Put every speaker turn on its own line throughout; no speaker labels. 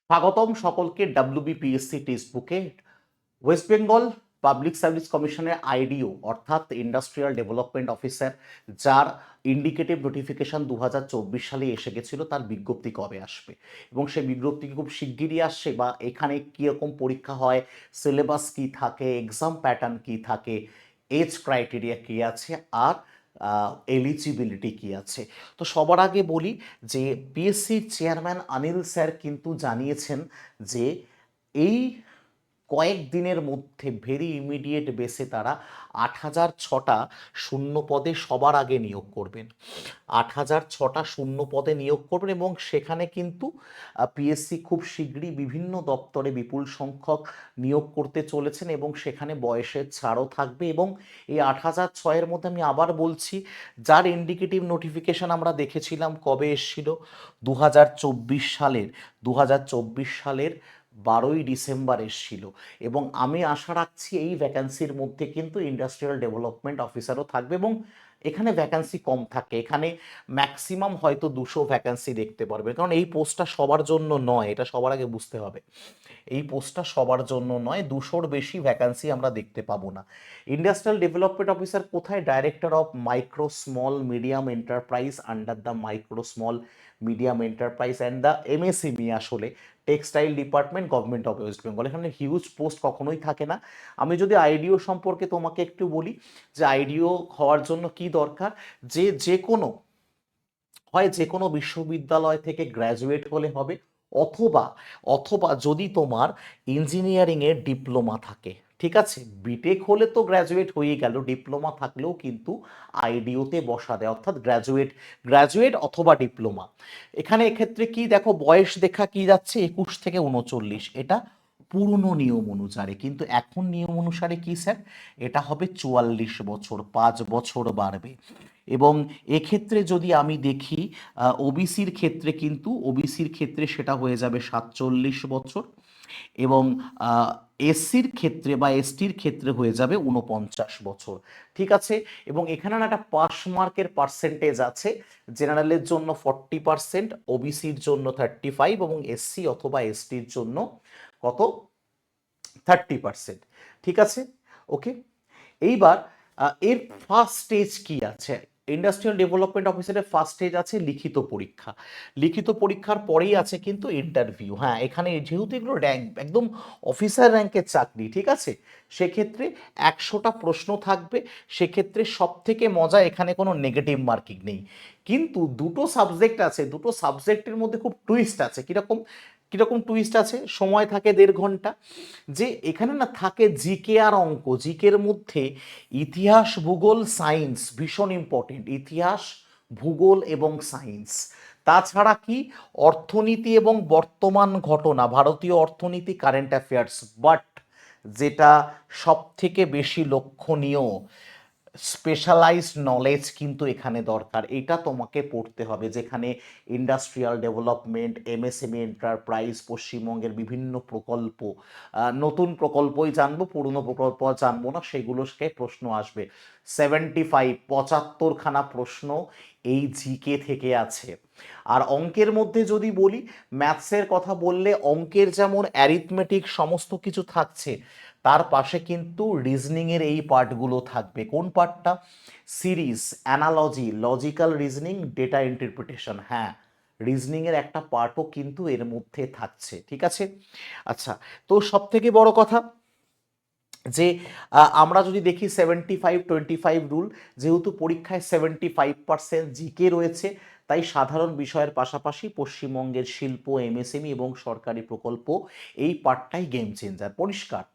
স্বাগতম সকলকে WBPSC text বুকে। ওয়েস্ট বেঙ্গল পাবলিক সার্ভিস কমিশনের আইডিও অর্থাৎ ইন্ডাস্ট্রিয়াল ডেভেলপমেন্ট অফিসার, যার ইন্ডিকেটিভ নোটিফিকেশন 2024 সালে এসে গেছিল, তার বিজ্ঞপ্তি কবে আসবে এবং সেই বিজ্ঞপ্তি খুব শিগগিরই আসছে, বা এখানে কীরকম পরীক্ষা হয়, সিলেবাস কী থাকে, এক্সাম প্যাটার্ন কী থাকে, এজ ক্রাইটেরিয়া কী আছে, আর এলিজিবিলিটি কী আছে। তো সবার আগে বলি যে পিএসসির চেয়ারম্যান অনিল স্যার কিন্তু জানিয়েছেন যে এই কয়েক দিনের মধ্যে ভেরি ইমিডিয়েট বেসে তারা 8,006টা শূন্য পদে সবার আগে নিয়োগ করবেন। 8,006টা শূন্য পদে নিয়োগ করবেন এবং সেখানে কিন্তু পিএসসি খুব শীঘ্রই বিভিন্ন দপ্তরে বিপুল সংখ্যক নিয়োগ করতে চলেছেন এবং সেখানে বয়সের ছাড়ও থাকবে। এবং এই 8,006-এর মধ্যে আমি আবার বলছি, যার ইন্ডিকেটিভ নোটিফিকেশন আমরা দেখেছিলাম কবে এসেছিল, 2024 সালের 12ই ডিসেম্বর এসেছিল। এবং আমি আশা রাখছি এই ভ্যাকান্সির মধ্যে কিন্তু ইন্ডাস্ট্রিয়াল ডেভেলপমেন্ট অফিসারও থাকবে এবং এখানে ভ্যাকান্সি কম থাকে, এখানে ম্যাক্সিমাম হয়তো 200 ভ্যাকান্সি দেখতে পারবে, কারণ এই পোস্টটা সবার জন্য নয়, এটা সবার আগে বুঝতে হবে। এই পোস্টটা সবার জন্য নয়, 200-র বেশি ভ্যাকান্সি আমরা দেখতে পাবো না। ইন্ডাস্ট্রিয়াল ডেভেলপমেন্ট অফিসার কোথায়? Director of micro small medium enterprise under the micro small medium enterprise and the MSME, আসলে textile department, government of West Bengal. এখানে হিউজ পোস্ট কখনোই থাকে না। আমি যদি আইডিও সম্পর্কে তোমাকে একটু বলি, যে আইডিও হওয়ার জন্য কি দরকার, যে কোনো যে কোনো বিশ্ববিদ্যালয় থেকে গ্র্যাজুয়েট হলে হবে, অথবা অথবা যদি তোমার ইঞ্জিনিয়ারিংয়ের ডিপ্লোমা থাকে, ঠিক আছে। বিটেক হলে তো গ্র্যাজুয়েট হয়ে গেল, ডিপ্লোমা থাকলেও কিন্তু আইডিওতে বসা দেয়, অর্থাৎ গ্র্যাজুয়েট গ্র্যাজুয়েট অথবা ডিপ্লোমা। এখানে এক্ষেত্রে কি দেখো, বয়স দেখা কি যাচ্ছে 21 থেকে 39, এটা পুরনো নিয়ম অনুসারে, কিন্তু এখন নিয়ম অনুসারে কি স্যার, এটা হবে 44 বছর, 5 বছর বাড়বে। এবং এক্ষেত্রে যদি আমি দেখি ওবিসির ক্ষেত্রে, কিন্তু ওবিসির ক্ষেত্রে সেটা হয়ে যাবে 47 বছর, এবং এসসির ক্ষেত্রে বা এসটির ক্ষেত্রে হয়ে যাবে 49 বছর, ঠিক আছে। এবং এখানে না একটা পাস মার্কের পার্সেন্টেজ আছে, জেনারেলের জন্য 40%, ওবিসির জন্য 35, এবং এসসি অথবা এসটির জন্য কত, 30%, ঠিক আছে। ওকে, এইবার এর ফার্স্ট স্টেজ কি আছে? ইন্ডাস্ট্রিয়াল ডেভেলপমেন্ট অফিসারের ফার্স্ট স্টেজ আছে লিখিত পরীক্ষা। লিখিত পরীক্ষার পরেই আছে কিন্তু ইন্টারভিউ। হ্যাঁ, এখানে যেহেতু এগুলো র্যাঙ্ক একদম অফিসার র্যাঙ্কের চাকরি, ঠিক আছে, সেক্ষেত্রে 100টা প্রশ্ন থাকবে। সেক্ষেত্রে সব থেকে মজা, এখানে কোনো নেগেটিভ মার্কিং নেই, কিন্তু দুটো সাবজেক্ট আছে, দুটো সাবজেক্টের মধ্যে খুব টুইস্ট আছে। কীরকম কীরকম টুইস্ট আছে? সময় থাকে 1.5 ঘন্টা, যে এখানে না থাকে জিকে আর অঙ্ক। জিকের মধ্যে ইতিহাস, ভূগোল, সায়েন্স ভীষণ ইম্পর্টেন্ট, ইতিহাস, ভূগোল এবং সায়েন্স। তাছাড়া কি, অর্থনীতি এবং বর্তমান ঘটনা, ভারতীয় অর্থনীতি, কারেন্ট অ্যাফেয়ার্স। বাট যেটা সব থেকে বেশি লক্ষণীয়, স্পেশালাইজড নলেজ কিন্তু এখানে দরকার, এটা তোমাকে পড়তে হবে, যেখানে ইন্ডাস্ট্রিয়াল ডেভেলপমেন্ট, এমএসএমই এন্টারপ্রাইজ, পশ্চিমবঙ্গের বিভিন্ন প্রকল্প, নতুন প্রকল্পই জানবো, পুরনো প্রকল্প জানবো না, সেগুলোকে প্রশ্ন আসবে। 75 প্রশ্ন এই জিকে থেকে আছে। আর অঙ্কের মধ্যে যদি বলি, ম্যাথসের কথা বললে অঙ্কের যেমন অ্যারিথমেটিক সমস্ত কিছু থাকছে, তার পাশে কিন্তু রিজনিংয়ের এই পার্টগুলো থাকবে। কোন পার্টটা? Series, analogy, logical reasoning, data interpretation. হ্যাঁ, রিজনিংয়ের একটা পার্টও কিন্তু এর মধ্যে থাকছে, ঠিক আছে। আচ্ছা, তো সব থেকে বড় কথা যে আমরা যদি দেখি 75-25 রুল, যেহেতু পরীক্ষায় 75% জিকে রয়েছে, তাই সাধারণ বিষয়ের পাশাপাশি পশ্চিমবঙ্গের শিল্প, এমএসএমই এবং সরকারি প্রকল্প, এই পার্টটাই গেম চেঞ্জার, পরিষ্কার।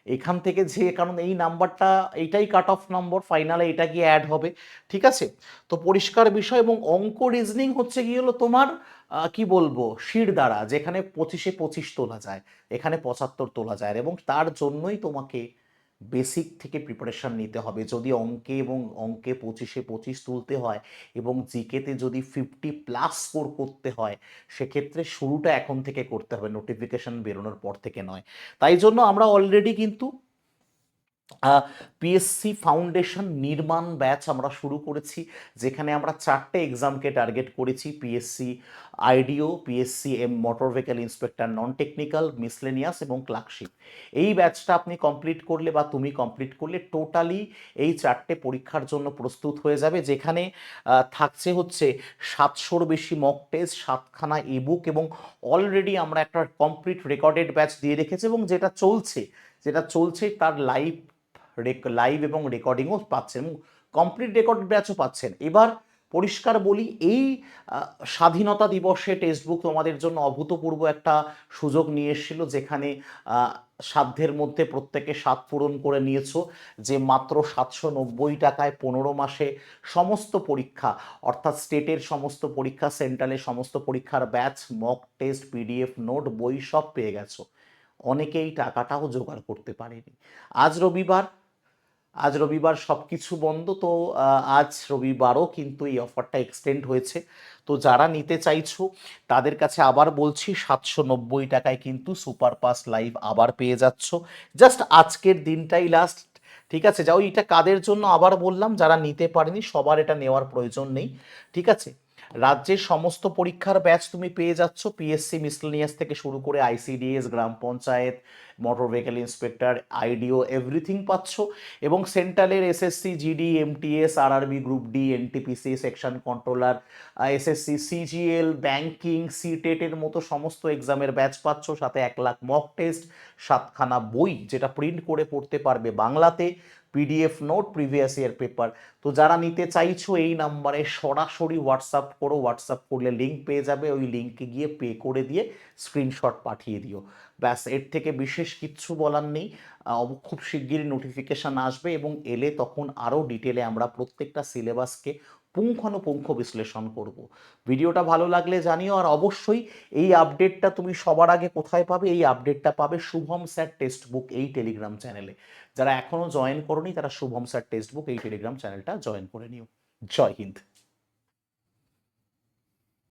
এখান থেকে যে, কারণ এই নাম্বারটা, এইটাই কাট অফ নম্বর, ফাইনালে এটা গিয়ে অ্যাড হবে, ঠিক আছে। তো পরিষ্কার বিষয়। এবং অঙ্ক রিজনিং হচ্ছে কি হলো তোমার, কি বলবো, শির দ্বারা, যেখানে 25-এ 25 তোলা যায়, এখানে 75 তোলা যায়, এবং তার জন্যই তোমাকে বেসিক থেকে প্রিপারেশন নিতে হবে। যদি অঙ্কে 25-এ 25 তুলতে হয় এবং জিকেতে যদি 50+ স্কোর করতে হয়, সেক্ষেত্রে শুরুটা এখন থেকে করতে হবে, নোটিফিকেশন বেরোনোর পর থেকে নয়। তাই জন্য আমরা অলরেডি কিন্তু পিএসসি ফাউন্ডেশন নির্মাণ ব্যাচ আমরা শুরু করেছি, যেখানে আমরা 4টে এক্সামকে টার্গেট করেছি: PSC IDO, PSC motor vehicle inspector non technical, miscellaneous এবং ক্লার্কশিপ। এই ব্যাচটা আপনি কমপ্লিট করলে বা তুমি কমপ্লিট করলে টোটালি এই 4টে পরীক্ষার জন্য প্রস্তুত হয়ে যাবে, যেখানে থাকছে হচ্ছে 700-র বেশি মক টেস্ট, 7খানা ইবুক, এবং অলরেডি আমরা একটা কমপ্লিট রেকর্ডেড ব্যাচ দিয়ে রেখেছি, এবং যেটা চলছে তার লাইভ এবং রেকর্ডিংও পাচ্ছেন, কমপ্লিট রেকর্ড ব্যাচও পাচ্ছেন। এবার পরিষ্কার বলি, এই স্বাধীনতা দিবসে টেক্সটবুক তোমাদের জন্য অভূতপূর্ব একটা সুযোগ নিয়ে এসেছিল, যেখানে সাধ্যের মধ্যে প্রত্যেকে সাত পূরণ করে নিয়েছো, যে মাত্র 790 টাকায় 15 মাসে সমস্ত পরীক্ষা, অর্থাৎ স্টেটের সমস্ত পরীক্ষা, সেন্ট্রালের সমস্ত পরীক্ষার batch, mock test, PDF note, বই সব পেয়ে গেছো। অনেকেই টাকাটাও জোগাড় করতে পারেনি। আজ রবিবার সব কিছু বন্ধ, তো আজ রবিবারও কিন্তু এই অফারটা এক্সটেন্ড হয়েছে। তো যারা নিতে চাইছো তাদের কাছে আবার বলছি, 790 টাকায় কিন্তু সুপার পাস লাইভ আবার পেয়ে যাচ্ছ। জাস্ট আজকের দিনটাই লাস্ট, ঠিক আছে? যাও, এটা কাদের জন্য আবার বললাম, যারা নিতে পারেনি সবার এটা নেওয়ার প্রয়োজন নেই, ঠিক আছে? রাজ্যের সমস্ত পরীক্ষার ব্যাচ তুমি পেয়ে যাচ্ছ, পিএসসি মিসলেনিয়াস থেকে শুরু করে আইসিডিএস, গ্রাম panchayat, motor vehicle inspector, IDO, everything পাচ্ছ। এবং সেন্ট্রালের SSC GD, MTS, RRB group D, NTPC, section controller, SSC CGL, banking, সিটেটের মতো সমস্ত এক্সামের ব্যাচ পাচ্ছ, সাথে 1 লাখ মক টেস্ট, 7খানা বই যেটা প্রিন্ট করে পড়তে পারবে বাংলাতে, PDF note, previous year paper. তো যারা নিতে চাইছো এই নাম্বারে সরাসরি হোয়াটসঅ্যাপ করো, হোয়াটসঅ্যাপ করলে লিঙ্ক পেয়ে যাবে, ওই লিঙ্কে গিয়ে পে করে দিয়ে স্ক্রিনশট পাঠিয়ে দিও। ব্যাস, এর থেকে বিশেষ কিচ্ছু বলার নেই। খুব শিগগিরই নোটিফিকেশান আসবে, এবং এলে তখন আরও ডিটেলে আমরা প্রত্যেকটা সিলেবাসকে পুঙ্খানুপুঙ্খ বিশ্লেষণ করব। ভিডিওটা ভালো লাগলে জানিও, আর অবশ্যই এই আপডেটটা তুমি সবার আগে কোথায় পাবে? এই আপডেটটা পাবে শুভম স্যার টেক্সট বুক এই টেলিগ্রাম চ্যানেলে। যারা এখনও জয়েন করোনি তারা শুভম স্যার টেক্সট বুক এই টেলিগ্রাম চ্যানেলটা জয়েন করে নিও। জয় হিন্দ।